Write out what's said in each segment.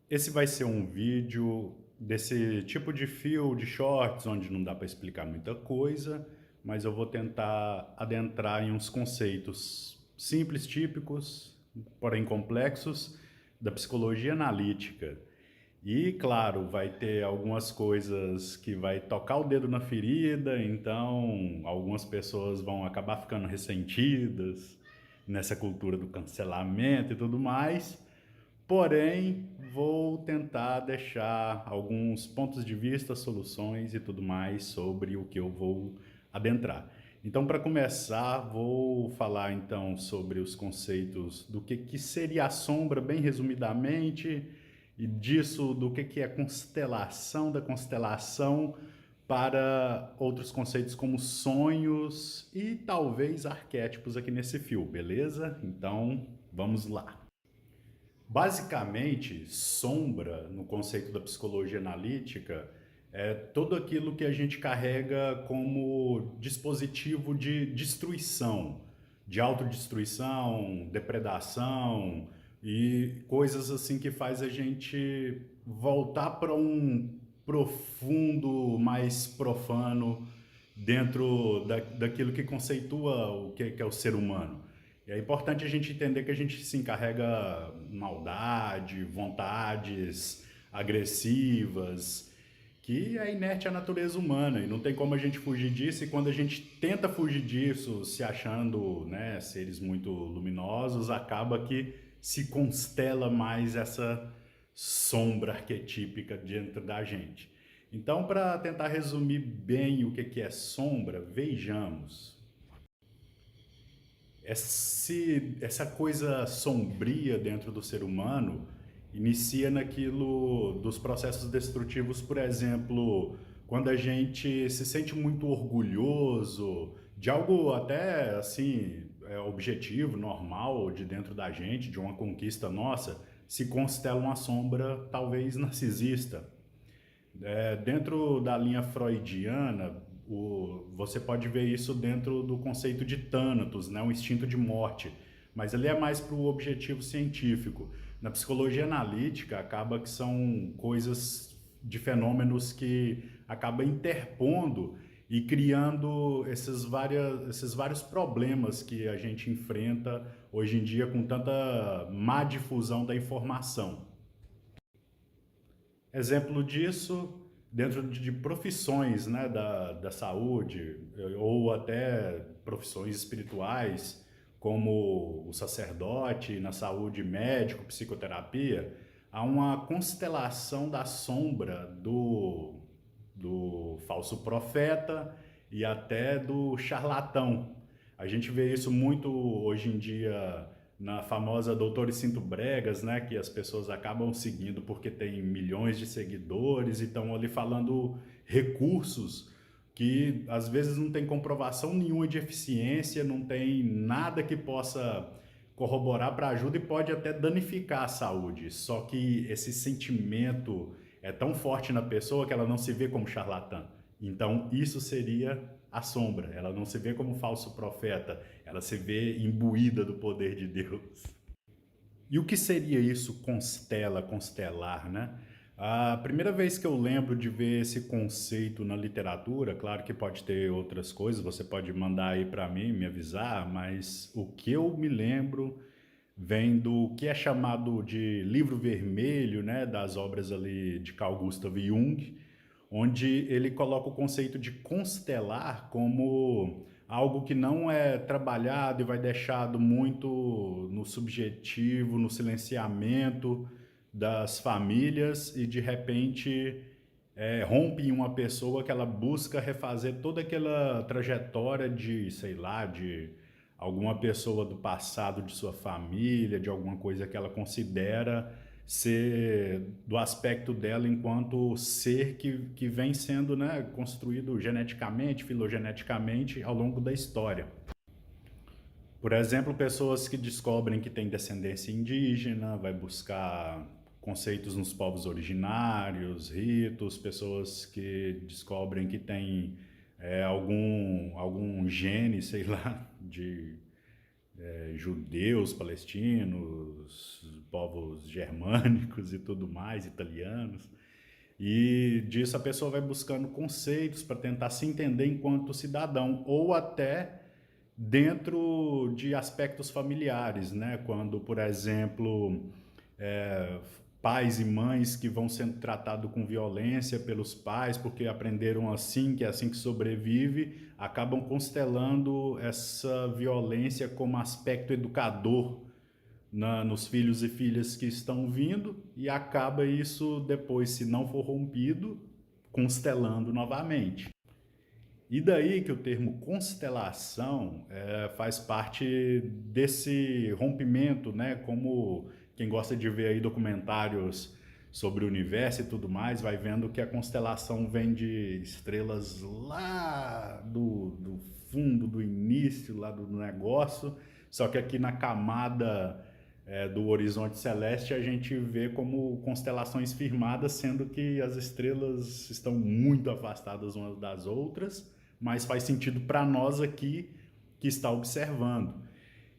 Esse vai ser um vídeo desse tipo de fio de shorts, onde não dá para explicar muita coisa, mas eu vou tentar adentrar em uns conceitos simples, típicos, porém complexos, da psicologia analítica. E, claro, vai ter algumas coisas que vai tocar o dedo na ferida, então algumas pessoas vão acabar ficando ressentidas nessa cultura do cancelamento e tudo mais. Porém, vou tentar deixar alguns pontos de vista, soluções e tudo mais sobre o que eu vou adentrar. Então, para começar, vou falar então sobre os conceitos do que seria a sombra, bem resumidamente, e disso do que é constelação, da constelação, para outros conceitos como sonhos e talvez arquétipos aqui nesse fio, beleza? Então, vamos lá. Basicamente, sombra, no conceito da psicologia analítica, é tudo aquilo que a gente carrega como dispositivo de destruição, de autodestruição, depredação e coisas assim que faz a gente voltar para um profundo, mais profano dentro daquilo que conceitua o que é o ser humano. E é importante a gente entender que a gente se encarrega maldade, vontades agressivas, que é inerte à natureza humana e não tem como a gente fugir disso. E quando a gente tenta fugir disso, se achando, né, seres muito luminosos, acaba que se constela mais essa sombra arquetípica dentro da gente. Então, para tentar resumir bem o que é sombra, vejamos. Essa coisa sombria dentro do ser humano inicia naquilo dos processos destrutivos, por exemplo, quando a gente se sente muito orgulhoso de algo até assim, objetivo, normal, de dentro da gente, de uma conquista nossa, se constela uma sombra talvez narcisista. Dentro da linha freudiana, você pode ver isso dentro do conceito de Thanatos, né, o instinto de morte, mas ele é mais para o objetivo científico. Na psicologia analítica, acaba que são coisas de fenômenos que acabam interpondo e criando esses vários problemas que a gente enfrenta hoje em dia com tanta má difusão da informação. Exemplo disso, dentro de profissões, né, da saúde, ou até profissões espirituais, como o sacerdote, na saúde médico, psicoterapia, há uma constelação da sombra do falso profeta e até do charlatão. A gente vê isso muito hoje em dia na famosa Doutores Cinto Bregas, né, que as pessoas acabam seguindo porque tem milhões de seguidores e estão ali falando recursos que às vezes não tem comprovação nenhuma de eficiência, não tem nada que possa corroborar para ajuda e pode até danificar a saúde. Só que esse sentimento é tão forte na pessoa que ela não se vê como charlatã. Então, isso seria a sombra. Ela não se vê como falso profeta, ela se vê imbuída do poder de Deus. E o que seria isso constela, constelar, né? A primeira vez que eu lembro de ver esse conceito na literatura, claro que pode ter outras coisas, você pode mandar aí para mim, me avisar, mas o que eu me lembro vem do que é chamado de livro vermelho, né, das obras ali de Carl Gustav Jung, onde ele coloca o conceito de constelar como algo que não é trabalhado e vai deixado muito no subjetivo, no silenciamento das famílias e de repente rompe em uma pessoa que ela busca refazer toda aquela trajetória de, sei lá, de alguma pessoa do passado de sua família, de alguma coisa que ela considera ser do aspecto dela enquanto ser que vem sendo, né, construído geneticamente, filogeneticamente ao longo da história. Por exemplo, pessoas que descobrem que têm descendência indígena, vai buscar conceitos nos povos originários, ritos, pessoas que descobrem que têm algum gene, sei lá, judeus, palestinos, povos germânicos e tudo mais, italianos. E disso a pessoa vai buscando conceitos para tentar se entender enquanto cidadão, ou até dentro de aspectos familiares, né? Quando, por exemplo, pais e mães que vão sendo tratados com violência pelos pais porque aprenderam assim, que é assim que sobrevive, acabam constelando essa violência como aspecto educador nos filhos e filhas que estão vindo, e acaba isso depois, se não for rompido, constelando novamente. E daí que o termo constelação faz parte desse rompimento, né? Como quem gosta de ver aí documentários sobre o universo e tudo mais, vai vendo que a constelação vem de estrelas lá do fundo, do início lá do negócio, só que aqui na camada do horizonte celeste a gente vê como constelações firmadas, sendo que as estrelas estão muito afastadas umas das outras, mas faz sentido para nós aqui que está observando.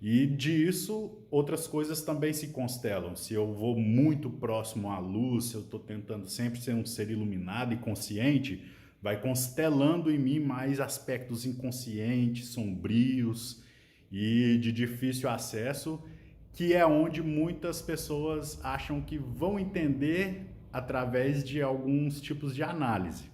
E disso, outras coisas também se constelam. Se eu vou muito próximo à luz, se eu estou tentando sempre ser um ser iluminado e consciente, vai constelando em mim mais aspectos inconscientes, sombrios e de difícil acesso, que é onde muitas pessoas acham que vão entender através de alguns tipos de análise.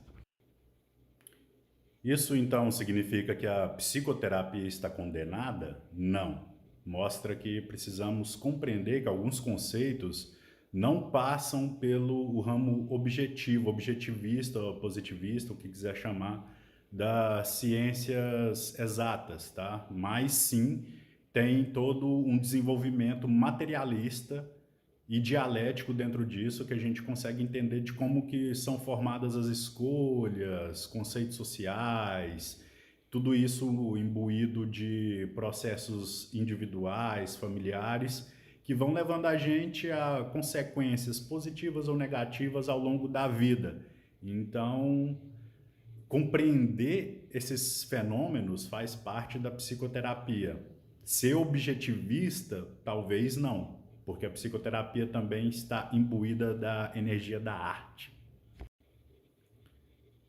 Isso então significa que a psicoterapia está condenada? Não. Mostra que precisamos compreender que alguns conceitos não passam pelo ramo objetivo, objetivista, positivista, o que quiser chamar, das ciências exatas, tá? Mas sim tem todo um desenvolvimento materialista e dialético dentro disso, que a gente consegue entender de como que são formadas as escolhas, conceitos sociais, tudo isso imbuído de processos individuais, familiares, que vão levando a gente a consequências positivas ou negativas ao longo da vida. Então, compreender esses fenômenos faz parte da psicoterapia. Ser objetivista, talvez não, porque a psicoterapia também está imbuída da energia da arte.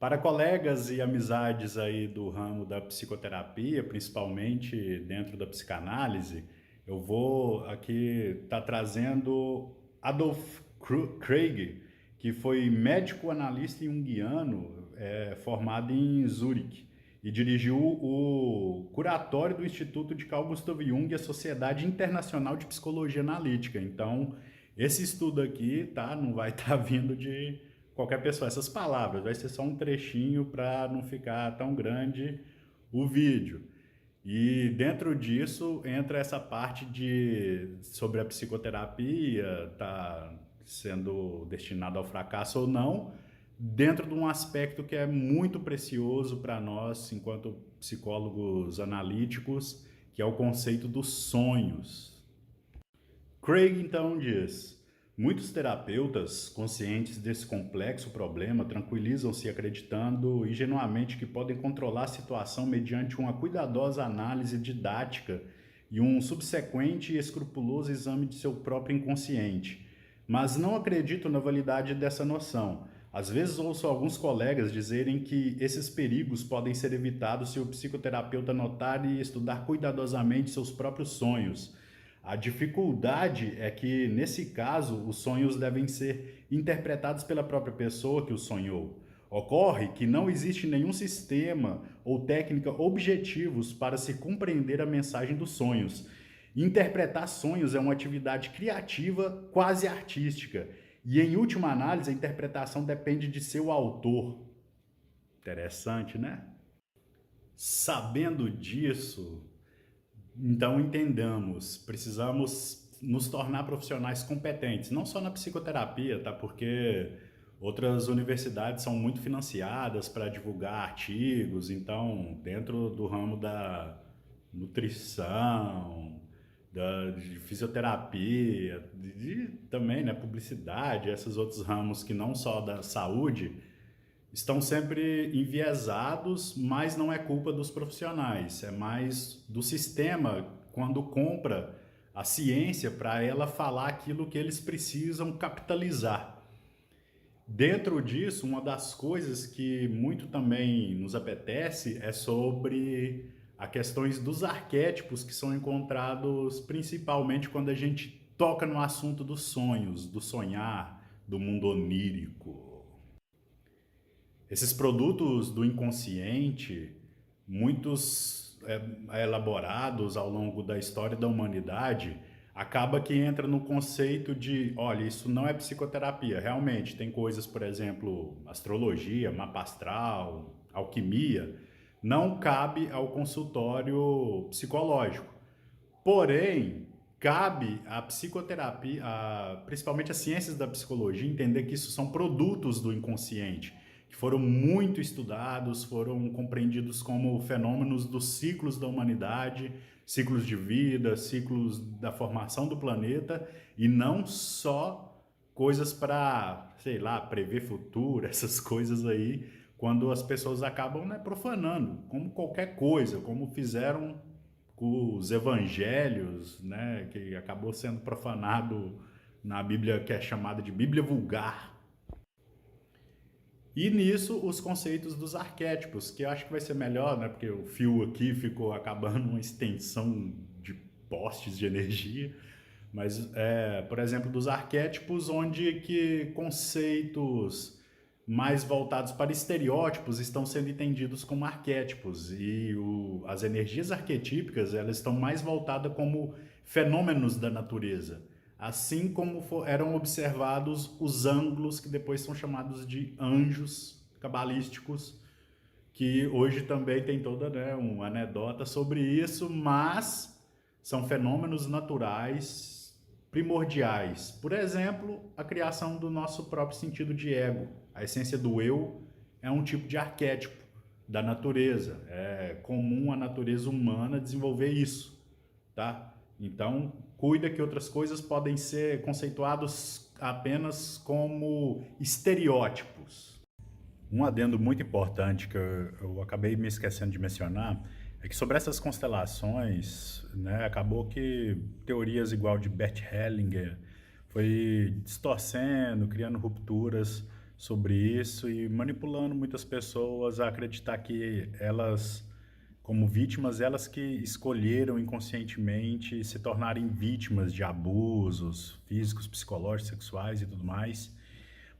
Para colegas e amizades aí do ramo da psicoterapia, principalmente dentro da psicanálise, eu vou aqui estar trazendo Adolf Craig, que foi médico analista junguiano, formado em Zurique, e dirigiu o curatório do Instituto de Carl Gustav Jung e a Sociedade Internacional de Psicologia Analítica. Então, esse estudo aqui, tá, não vai estar vindo de qualquer pessoa. Essas palavras, vai ser só um trechinho para não ficar tão grande o vídeo. E dentro disso entra essa parte sobre a psicoterapia, tá sendo destinada ao fracasso ou não, dentro de um aspecto que é muito precioso para nós, enquanto psicólogos analíticos, que é o conceito dos sonhos. Craig então diz: muitos terapeutas, conscientes desse complexo problema, tranquilizam-se acreditando ingenuamente que podem controlar a situação mediante uma cuidadosa análise didática e um subsequente e escrupuloso exame de seu próprio inconsciente. Mas não acredito na validade dessa noção. Às vezes ouço alguns colegas dizerem que esses perigos podem ser evitados se o psicoterapeuta notar e estudar cuidadosamente seus próprios sonhos. A dificuldade é que, nesse caso, os sonhos devem ser interpretados pela própria pessoa que os sonhou. Ocorre que não existe nenhum sistema ou técnica objetivos para se compreender a mensagem dos sonhos. Interpretar sonhos é uma atividade criativa, quase artística, e, em última análise, a interpretação depende de seu autor. Interessante, né? Sabendo disso, então entendamos, precisamos nos tornar profissionais competentes, não só na psicoterapia, tá? Porque outras universidades são muito financiadas para divulgar artigos, então dentro do ramo da nutrição, de fisioterapia, também, né, publicidade, esses outros ramos que não só da saúde, estão sempre enviesados, mas não é culpa dos profissionais, é mais do sistema quando compra a ciência para ela falar aquilo que eles precisam capitalizar. Dentro disso, uma das coisas que muito também nos apetece é sobre as questões dos arquétipos que são encontrados principalmente quando a gente toca no assunto dos sonhos, do sonhar, do mundo onírico. Esses produtos do inconsciente, muitos elaborados ao longo da história da humanidade, acaba que entra no conceito de, olha, isso não é psicoterapia. Realmente, tem coisas, por exemplo, astrologia, mapa astral, alquimia, não cabe ao consultório psicológico. Porém, cabe à psicoterapia, principalmente às ciências da psicologia, entender que isso são produtos do inconsciente, que foram muito estudados, foram compreendidos como fenômenos dos ciclos da humanidade, ciclos de vida, ciclos da formação do planeta, e não só coisas para, sei lá, prever futuro, essas coisas aí, quando as pessoas acabam, né, profanando, como qualquer coisa, como fizeram com os evangelhos, né, que acabou sendo profanado na Bíblia, que é chamada de Bíblia vulgar. E nisso, os conceitos dos arquétipos, que eu acho que vai ser melhor, né? Porque o fio aqui ficou acabando uma extensão de postes de energia. Mas, por exemplo, dos arquétipos, onde que conceitos mais voltados para estereótipos estão sendo entendidos como arquétipos. E as energias arquetípicas, elas estão mais voltadas como fenômenos da natureza. Assim como eram observados os ângulos, que depois são chamados de anjos cabalísticos, que hoje também tem toda, né, uma anedota sobre isso, mas são fenômenos naturais primordiais. Por exemplo, a criação do nosso próprio sentido de ego. A essência do eu é um tipo de arquétipo da natureza. É comum à natureza humana desenvolver isso, tá? Então, cuida que outras coisas podem ser conceituadas apenas como estereótipos. Um adendo muito importante que eu acabei me esquecendo de mencionar é que sobre essas constelações, né, acabou que teorias igual de Bert Hellinger foi distorcendo, criando rupturas sobre isso e manipulando muitas pessoas a acreditar que elas, como vítimas, elas que escolheram inconscientemente se tornarem vítimas de abusos físicos, psicológicos, sexuais e tudo mais.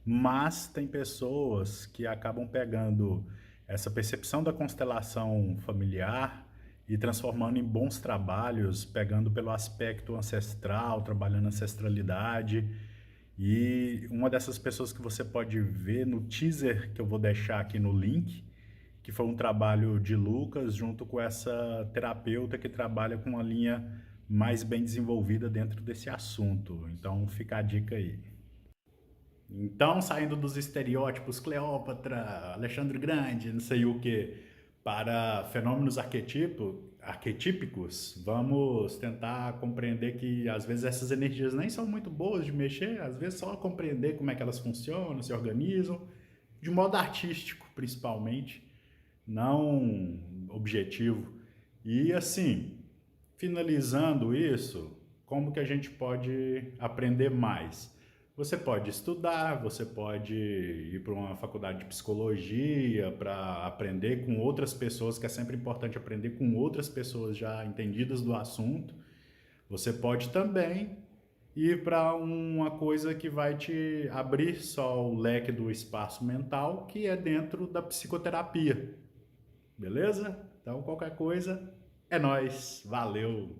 Mas tem pessoas que acabam pegando essa percepção da constelação familiar e transformando em bons trabalhos, pegando pelo aspecto ancestral, trabalhando ancestralidade. E uma dessas pessoas que você pode ver no teaser que eu vou deixar aqui no link, que foi um trabalho de Lucas junto com essa terapeuta que trabalha com uma linha mais bem desenvolvida dentro desse assunto. Então fica a dica aí. Então, saindo dos estereótipos Cleópatra, Alexandre Grande, não sei o que, para fenômenos arquetípicos, vamos tentar compreender que às vezes essas energias nem são muito boas de mexer, às vezes só compreender como é que elas funcionam, se organizam, de modo artístico principalmente, não objetivo. E assim, finalizando isso, como que a gente pode aprender mais? Você pode estudar, você pode ir para uma faculdade de psicologia para aprender com outras pessoas, que é sempre importante aprender com outras pessoas já entendidas do assunto. Você pode também ir para uma coisa que vai te abrir só o leque do espaço mental, que é dentro da psicoterapia. Beleza? Então, qualquer coisa, é nóis. Valeu!